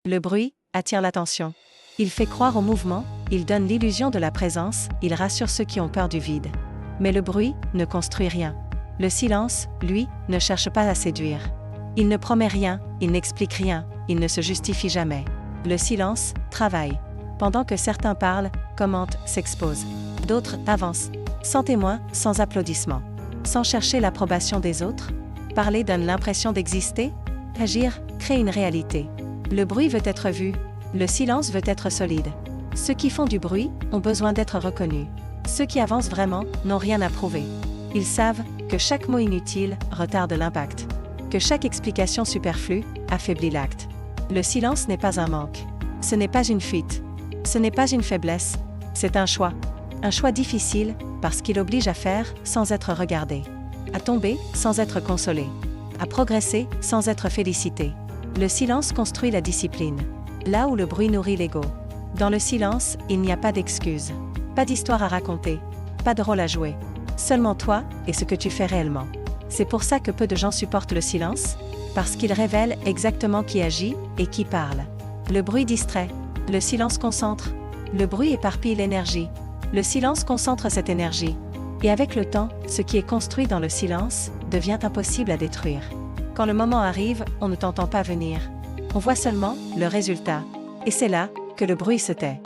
Le bruit attire l'attention. Il fait croire au mouvement, il donne l'illusion de la présence, il rassure ceux qui ont peur du vide. Mais le bruit ne construit rien. Le silence, lui, ne cherche pas à séduire. Il ne promet rien, il n'explique rien, il ne se justifie jamais. Le silence travaille. Pendant que certains parlent, commentent, s'exposent. D'autres avancent, sans témoin, sans applaudissements. Sans chercher l'approbation des autres. Parler donne l'impression d'exister. Agir crée une réalité. Le bruit veut être vu. Le silence veut être solide. Ceux qui font du bruit ont besoin d'être reconnus. Ceux qui avancent vraiment n'ont rien à prouver. Ils savent que chaque mot inutile retarde l'impact. Que chaque explication superflue affaiblit l'acte. Le silence n'est pas un manque. Ce n'est pas une fuite. Ce n'est pas une faiblesse. C'est un choix. Un choix difficile parce qu'il oblige à faire sans être regardé. À tomber sans être consolé. À progresser sans être félicité. Le silence construit la discipline. Là où le bruit nourrit l'ego. Dans le silence, il n'y a pas d'excuses. Pas d'histoire à raconter. Pas de rôle à jouer. Seulement toi et ce que tu fais réellement. C'est pour ça que peu de gens supportent le silence, parce qu'il révèle exactement qui agit et qui parle. Le bruit distrait. Le silence concentre. Le bruit éparpille l'énergie. Le silence concentre cette énergie. Et avec le temps, ce qui est construit dans le silence devient impossible à détruire. Quand le moment arrive, on ne t'entend pas venir. On voit seulement le résultat. Et c'est là que le bruit se tait.